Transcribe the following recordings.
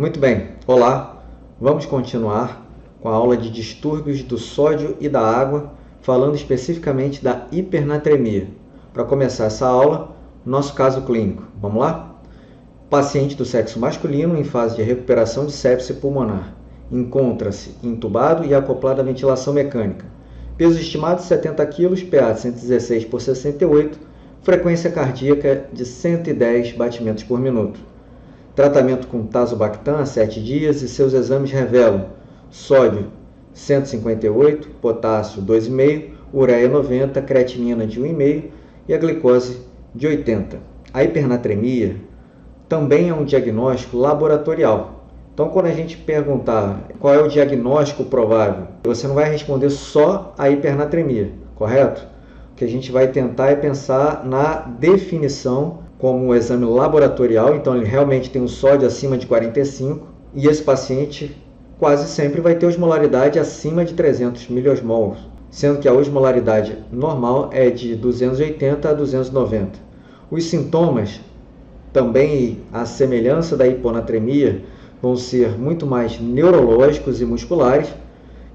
Muito bem, olá, vamos continuar com a aula de distúrbios do sódio e da água, falando especificamente da hipernatremia. Para começar essa aula, nosso caso clínico, vamos lá? Paciente do sexo masculino em fase de recuperação de sepse pulmonar, encontra-se entubado e acoplado à ventilação mecânica, peso estimado 70 kg, PA de 116 por 68, frequência cardíaca de 110 batimentos por minuto. Tratamento com Tazobactam há 7 dias e seus exames revelam sódio 158, potássio 2,5, ureia 90, creatinina de 1,5 e a glicose de 80. A hipernatremia também é um diagnóstico laboratorial. Então, quando a gente perguntar qual é o diagnóstico provável, você não vai responder só a hipernatremia, correto? O que a gente vai tentar é pensar na definição como um exame laboratorial, então ele realmente tem um sódio acima de 45 e esse paciente quase sempre vai ter osmolaridade acima de 300 miliosmols, sendo que a osmolaridade normal é de 280 a 290. Os sintomas, também à semelhança da hiponatremia, vão ser muito mais neurológicos e musculares,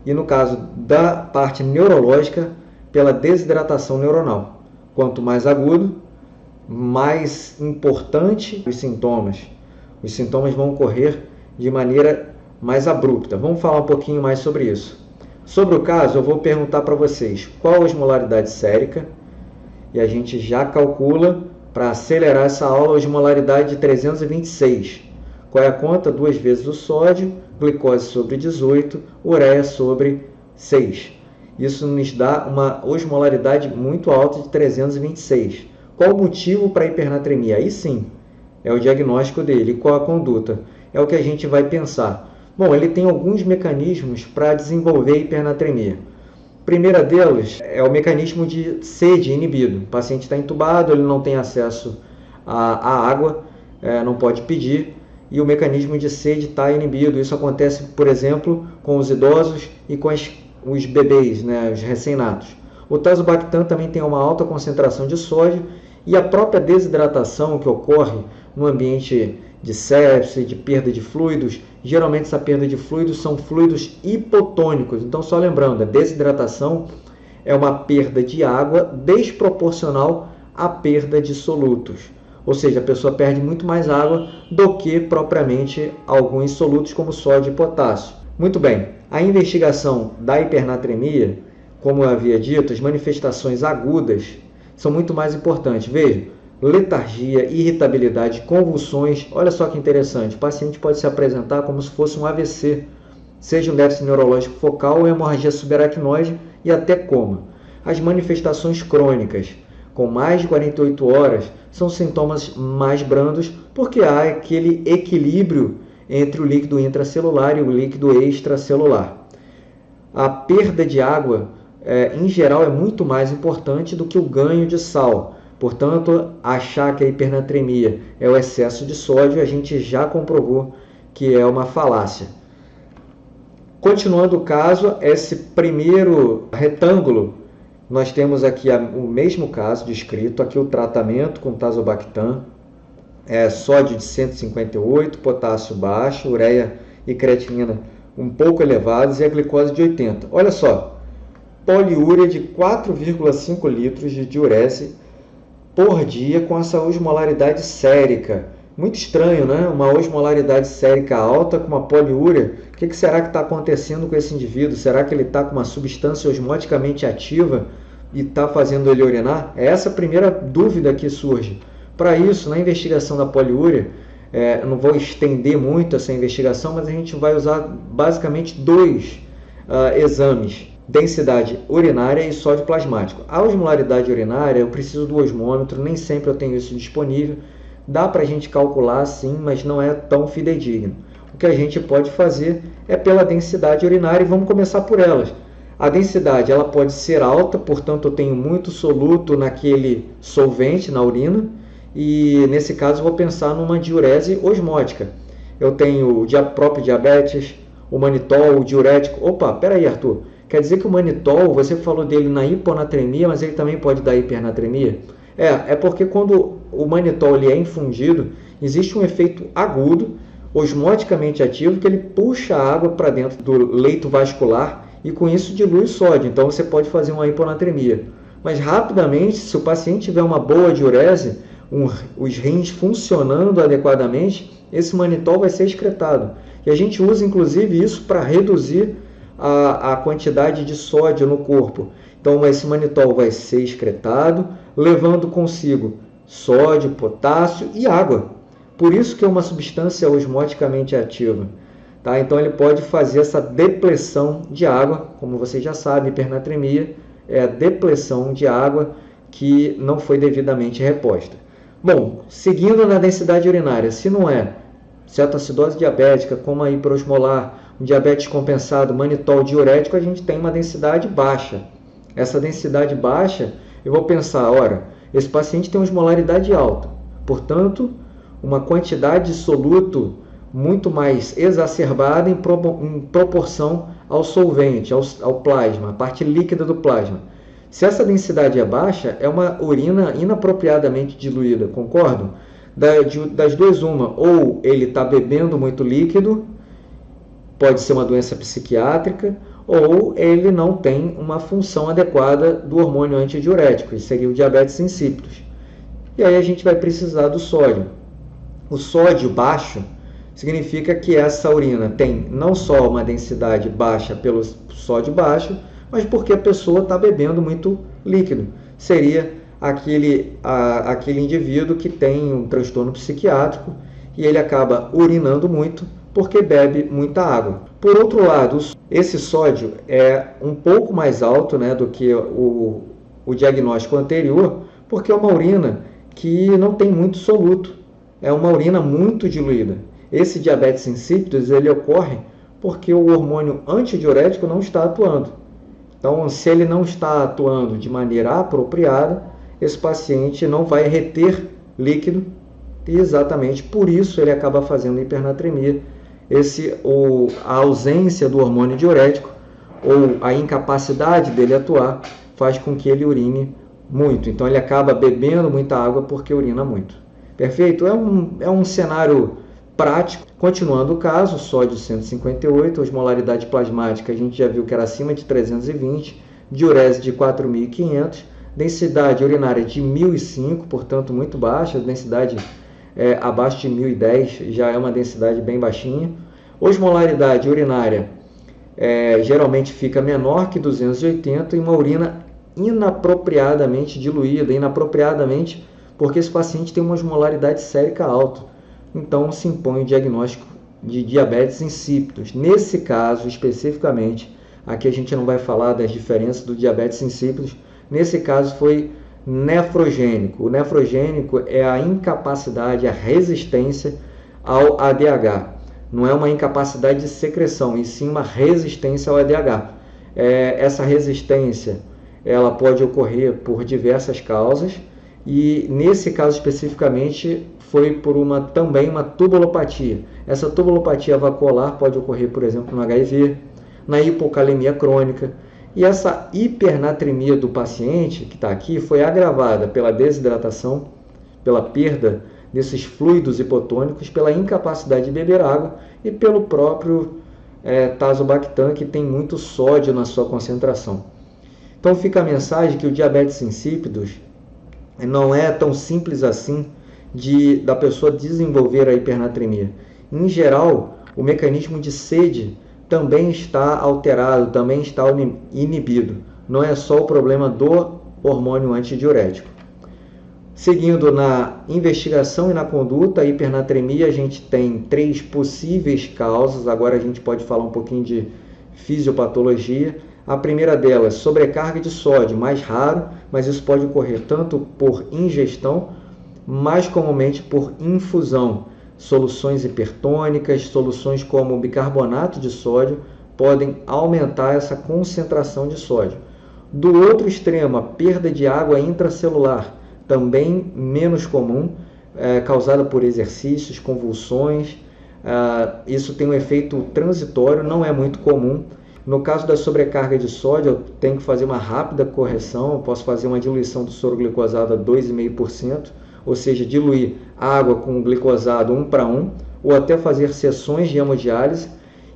e no caso da parte neurológica, pela desidratação neuronal. Quanto mais agudo, mais importante os sintomas. Os sintomas vão ocorrer de maneira mais abrupta. Vamos falar um pouquinho mais sobre isso. Sobre o caso, eu vou perguntar para vocês qual a osmolaridade sérica, e a gente já calcula, para acelerar essa aula, a osmolaridade de 326. Qual é a conta? 2 vezes o sódio, glicose sobre 18, ureia sobre 6. Isso nos dá uma osmolaridade muito alta de 326. Qual o motivo para a hipernatremia? Aí sim, é o diagnóstico dele. Qual a conduta? É o que a gente vai pensar. Bom, ele tem alguns mecanismos para desenvolver a hipernatremia. A primeira delas é o mecanismo de sede inibido. O paciente está entubado, ele não tem acesso à água, não pode pedir, e o mecanismo de sede está inibido. Isso acontece, por exemplo, com os idosos e com os bebês, né, os recém-natos. O Tazobactam também tem uma alta concentração de sódio e a própria desidratação que ocorre no ambiente de sepse, de perda de fluidos, geralmente essa perda de fluidos são fluidos hipotônicos. Então, só lembrando, a desidratação é uma perda de água desproporcional à perda de solutos. Ou seja, a pessoa perde muito mais água do que propriamente alguns solutos como sódio e potássio. Muito bem, a investigação da hipernatremia, como eu havia dito, as manifestações agudas são muito mais importantes. Veja, letargia, irritabilidade, convulsões. Olha só que interessante, o paciente pode se apresentar como se fosse um AVC, seja um déficit neurológico focal ou hemorragia subaracnoide e até coma. As manifestações crônicas, com mais de 48 horas, são sintomas mais brandos, porque há aquele equilíbrio entre o líquido intracelular e o líquido extracelular. A perda de água, em geral, é muito mais importante do que o ganho de sal. Portanto, achar que a hipernatremia é o excesso de sódio, a gente já comprovou que é uma falácia. Continuando o caso, esse primeiro retângulo, nós temos aqui o mesmo caso descrito, aqui o tratamento com Tazobactam, sódio de 158, potássio baixo, ureia e creatinina um pouco elevados e a glicose de 80. Olha só, poliúria de 4,5 litros de diurese por dia com essa osmolaridade sérica. Muito estranho, né? Uma osmolaridade sérica alta com uma poliúria. O que será que está acontecendo com esse indivíduo? Será que ele está com uma substância osmoticamente ativa e está fazendo ele urinar? É essa a primeira dúvida que surge. Para isso, na investigação da poliúria, eu não vou estender muito essa investigação, mas a gente vai usar basicamente 2 exames: densidade urinária e sódio plasmático. A osmolaridade urinária, eu preciso do osmômetro, nem sempre eu tenho isso disponível. Dá para a gente calcular sim, mas não é tão fidedigno. O que a gente pode fazer é pela densidade urinária e vamos começar por elas. A densidade ela pode ser alta, portanto eu tenho muito soluto naquele solvente, na urina, e nesse caso eu vou pensar numa diurese osmótica. Eu tenho o próprio diabetes, o manitol, o diurético. Opa, peraí, Arthur, quer dizer que o manitol, você falou dele na hiponatremia, mas ele também pode dar hipernatremia? É porque quando o manitol ele é infundido, existe um efeito agudo, osmoticamente ativo que ele puxa a água para dentro do leito vascular e com isso dilui o sódio. Então você pode fazer uma hiponatremia. Mas rapidamente, se o paciente tiver uma boa diurese, os rins funcionando adequadamente, esse manitol vai ser excretado. E a gente usa inclusive isso para reduzir a quantidade de sódio no corpo. Então esse manitol vai ser excretado, levando consigo sódio, potássio e água. Por isso que é uma substância osmoticamente ativa. Tá? Então ele pode fazer essa depleção de água, como vocês já sabem, hipernatremia é a depleção de água que não foi devidamente reposta. Bom, seguindo na densidade urinária, se não é cetoacidose diabética, como a hiperosmolar, um diabetes compensado, manitol diurético, a gente tem uma densidade baixa. Essa densidade baixa, eu vou pensar, ora, esse paciente tem uma osmolaridade alta, portanto, uma quantidade de soluto muito mais exacerbada em proporção ao solvente, ao plasma, a parte líquida do plasma. Se essa densidade é baixa, é uma urina inapropriadamente diluída, concordam? Das duas, uma, ou ele está bebendo muito líquido, pode ser uma doença psiquiátrica, ou ele não tem uma função adequada do hormônio antidiurético, isso seria o diabetes insípidos. E aí a gente vai precisar do sódio. O sódio baixo significa que essa urina tem não só uma densidade baixa pelo sódio baixo, mas porque a pessoa está bebendo muito líquido. Seria aquele indivíduo que tem um transtorno psiquiátrico e ele acaba urinando muito porque bebe muita água. Por outro lado, esse sódio é um pouco mais alto, né, do que o diagnóstico anterior, porque é uma urina que não tem muito soluto, é uma urina muito diluída. Esse diabetes insípidos ele ocorre porque o hormônio antidiurético não está atuando. Então, se ele não está atuando de maneira apropriada, esse paciente não vai reter líquido e exatamente por isso ele acaba fazendo hipernatremia. A ausência do hormônio diurético ou a incapacidade dele atuar faz com que ele urine muito. Então, ele acaba bebendo muita água porque urina muito. Perfeito? É um cenário prático. Continuando o caso, sódio 158, osmolaridade plasmática a gente já viu que era acima de 320, diurese de 4.500, densidade urinária de 1.005, portanto muito baixa, densidade abaixo de 1.010 já é uma densidade bem baixinha. Osmolaridade urinária geralmente fica menor que 280 e uma urina inapropriadamente diluída, inapropriadamente porque esse paciente tem uma osmolaridade sérica alta. Então se impõe o diagnóstico de diabetes insípidos. Nesse caso, especificamente, aqui a gente não vai falar das diferenças do diabetes insípidos, nesse caso foi nefrogênico. O nefrogênico é a incapacidade, a resistência ao ADH. Não é uma incapacidade de secreção, e sim uma resistência ao ADH. Essa resistência ela pode ocorrer por diversas causas, e nesse caso especificamente foi por também uma tubulopatia. Essa tubulopatia vacuolar pode ocorrer, por exemplo, no HIV, na hipocalemia crônica. E essa hipernatremia do paciente que está aqui foi agravada pela desidratação, pela perda desses fluidos hipotônicos, pela incapacidade de beber água e pelo próprio tazobactam, que tem muito sódio na sua concentração. Então fica a mensagem que o diabetes insípidos não é tão simples assim da pessoa desenvolver a hipernatremia. Em geral, o mecanismo de sede também está alterado, também está inibido. Não é só o problema do hormônio antidiurético. Seguindo na investigação e na conduta, a hipernatremia, a gente tem 3 possíveis causas. Agora a gente pode falar um pouquinho de fisiopatologia. A primeira delas, sobrecarga de sódio, mais raro, mas isso pode ocorrer tanto por ingestão, mais comumente por infusão. Soluções hipertônicas, soluções como bicarbonato de sódio podem aumentar essa concentração de sódio. Do outro extremo, a perda de água intracelular, também menos comum, causada por exercícios, convulsões. Isso tem um efeito transitório, não é muito comum. No caso da sobrecarga de sódio, eu tenho que fazer uma rápida correção, eu posso fazer uma diluição do soro glicosado a 2,5%, ou seja, diluir água com glicosado 1:1, ou até fazer sessões de hemodiálise.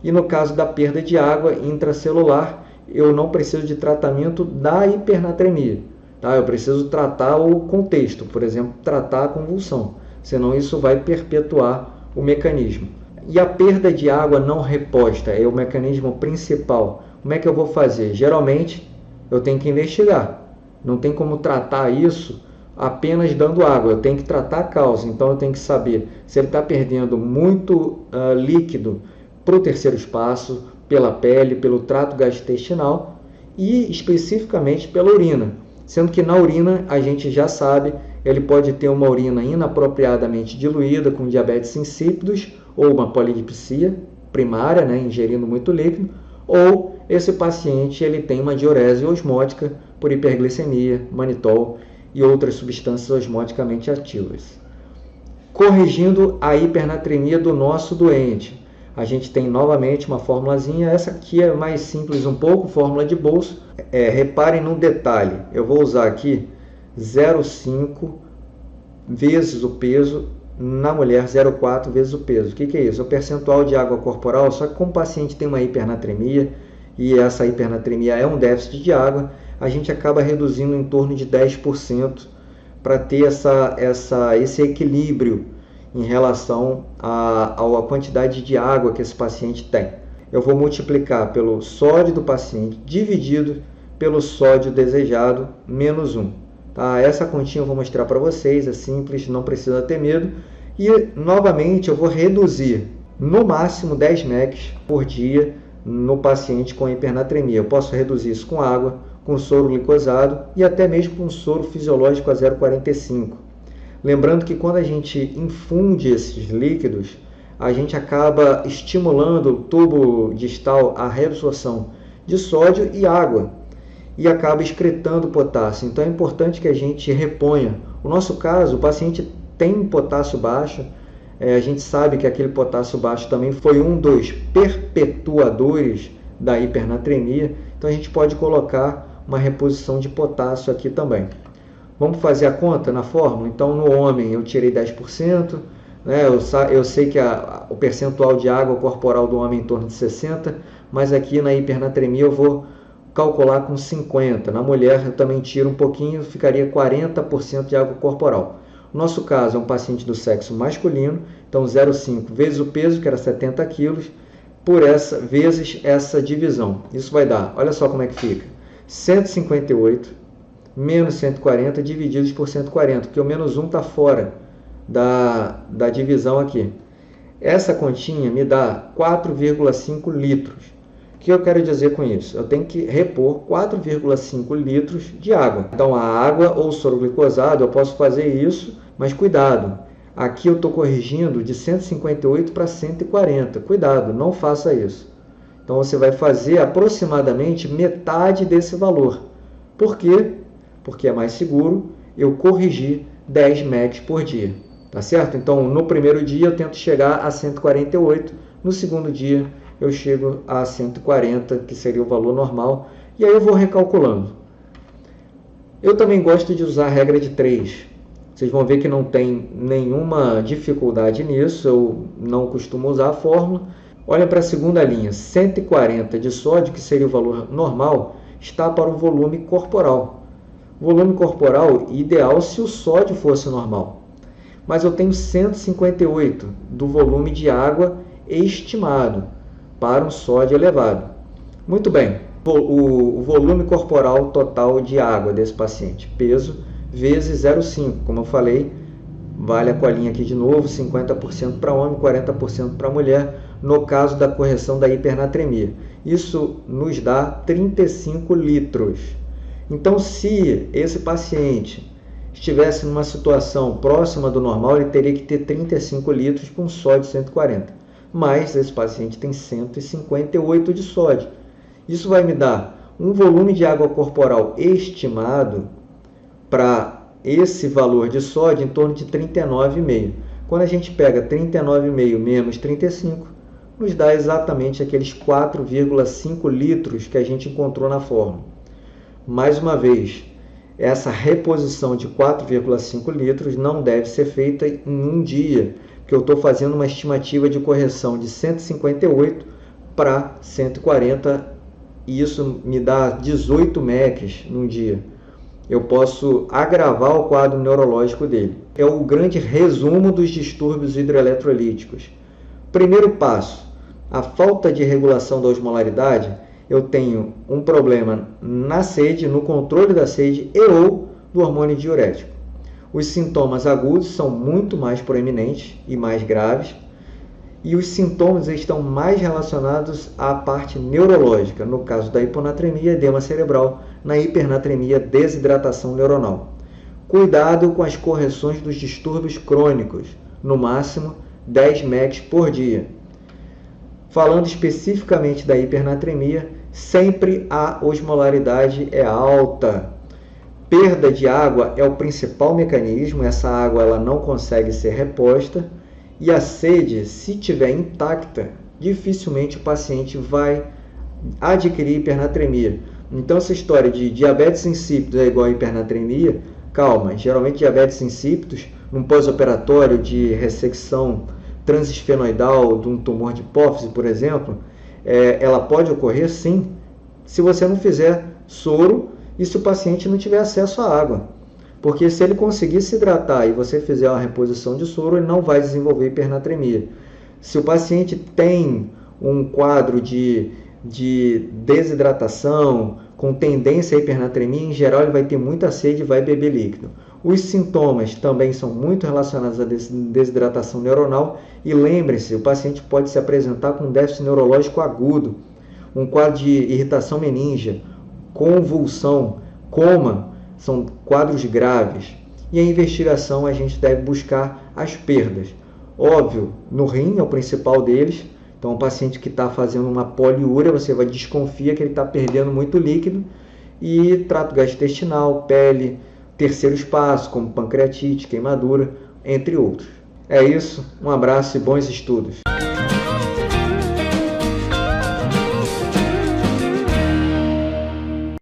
E no caso da perda de água intracelular, eu não preciso de tratamento da hipernatremia. Tá? Eu preciso tratar o contexto, por exemplo, tratar a convulsão, senão isso vai perpetuar o mecanismo. E a perda de água não reposta é o mecanismo principal. Como é que eu vou fazer? Geralmente, eu tenho que investigar. Não tem como tratar isso apenas dando água, eu tenho que tratar a causa. Então, eu tenho que saber se ele está perdendo muito líquido para o terceiro espaço, pela pele, pelo trato gastrointestinal e especificamente pela urina. Sendo que na urina, a gente já sabe, ele pode ter uma urina inapropriadamente diluída com diabetes insípidos ou uma polidipsia primária, ingerindo muito líquido, ou esse paciente ele tem uma diurese osmótica por hiperglicemia, manitol e outras substâncias osmoticamente ativas. Corrigindo a hipernatremia do nosso doente, a gente tem novamente uma formulazinha, essa aqui é mais simples um pouco, fórmula de bolso. Reparem num detalhe, eu vou usar aqui 0,5 vezes o peso, na mulher 0,4 vezes o peso. O que é isso? É o percentual de água corporal, só que como o paciente tem uma hipernatremia, e essa hipernatremia é um déficit de água, a gente acaba reduzindo em torno de 10% para ter esse equilíbrio em relação à quantidade de água que esse paciente tem. Eu vou multiplicar pelo sódio do paciente dividido pelo sódio desejado menos 1. Tá? Essa continha eu vou mostrar para vocês, é simples, não precisa ter medo. E novamente eu vou reduzir no máximo 10 mEq por dia no paciente com hipernatremia. Eu posso reduzir isso com água, com soro glicosado e até mesmo com soro fisiológico a 0,45. Lembrando que quando a gente infunde esses líquidos, a gente acaba estimulando o tubo distal a reabsorção de sódio e água e acaba excretando potássio. Então é importante que a gente reponha. No nosso caso, o paciente tem potássio baixo, a gente sabe que aquele potássio baixo também foi um dos perpetuadores da hipernatremia, então a gente pode colocar uma reposição de potássio aqui também. Vamos fazer a conta na fórmula? Então, no homem eu tirei 10%, eu sei que o percentual de água corporal do homem é em torno de 60%, mas aqui na hipernatremia eu vou calcular com 50%. Na mulher eu também tiro um pouquinho, ficaria 40% de água corporal. No nosso caso é um paciente do sexo masculino, então 0,5 vezes o peso, que era 70 quilos, vezes essa divisão. Isso vai dar, olha só como é que fica, 158 menos 140 divididos por 140, porque o menos 1 está fora da divisão aqui. Essa continha me dá 4,5 litros. O que eu quero dizer com isso? Eu tenho que repor 4,5 litros de água. Então, a água ou soro glicosado, eu posso fazer isso, mas cuidado. Aqui eu estou corrigindo de 158 para 140. Cuidado, não faça isso. Então, você vai fazer aproximadamente metade desse valor. Por quê? Porque é mais seguro eu corrigir 10 mEq por dia. Tá certo? Então, no primeiro dia eu tento chegar a 148, no segundo dia eu chego a 140, que seria o valor normal, e aí eu vou recalculando. Eu também gosto de usar a regra de 3. Vocês vão ver que não tem nenhuma dificuldade nisso, eu não costumo usar a fórmula. Olha para a segunda linha, 140 de sódio, que seria o valor normal, está para o volume corporal. Volume corporal ideal se o sódio fosse normal. Mas eu tenho 158 do volume de água estimado para um sódio elevado. Muito bem, o volume corporal total de água desse paciente, peso vezes 0,5, como eu falei, vale a colinha aqui de novo, 50% para homem, 40% para mulher, no caso da correção da hipernatremia. Isso nos dá 35 litros. Então, se esse paciente estivesse numa situação próxima do normal, ele teria que ter 35 litros com sódio 140. Mas esse paciente tem 158 de sódio. Isso vai me dar um volume de água corporal estimado para esse valor de sódio em torno de 39,5. Quando a gente pega 39,5 menos 35, nos dá exatamente aqueles 4,5 litros que a gente encontrou na fórmula. Mais uma vez, essa reposição de 4,5 litros não deve ser feita em um dia, que eu estou fazendo uma estimativa de correção de 158 para 140, e isso me dá 18 MECs num dia. Eu posso agravar o quadro neurológico dele. É o grande resumo dos distúrbios hidroeletrolíticos. Primeiro passo, a falta de regulação da osmolaridade. Eu tenho um problema na sede, no controle da sede e ou do hormônio diurético. Os sintomas agudos são muito mais proeminentes e mais graves, e os sintomas estão mais relacionados à parte neurológica, no caso da hiponatremia, edema cerebral, na hipernatremia, desidratação neuronal. Cuidado com as correções dos distúrbios crônicos, no máximo 10 MECs por dia. Falando especificamente da hipernatremia, sempre a osmolaridade é alta. Perda de água é o principal mecanismo, essa água ela não consegue ser reposta, e a sede, se estiver intacta, dificilmente o paciente vai adquirir hipernatremia. Então essa história de diabetes insípidos é igual a hipernatremia, calma, geralmente diabetes insípidos, num pós-operatório de ressecção transesfenoidal de um tumor de hipófise, por exemplo, ela pode ocorrer sim, se você não fizer soro e se o paciente não tiver acesso à água. Porque se ele conseguir se hidratar e você fizer uma reposição de soro, ele não vai desenvolver hipernatremia. Se o paciente tem um quadro de desidratação, com tendência à hipernatremia, em geral ele vai ter muita sede e vai beber líquido. Os sintomas também são muito relacionados à desidratação neuronal, e lembre-se, o paciente pode se apresentar com déficit neurológico agudo, um quadro de irritação meníngea, convulsão, coma, são quadros graves. E a investigação a gente deve buscar as perdas. Óbvio, no rim é o principal deles. Então, o paciente que está fazendo uma poliúria, você vai desconfiar que ele está perdendo muito líquido. E trato gastrointestinal, pele, terceiros passos, como pancreatite, queimadura, entre outros. É isso, um abraço e bons estudos.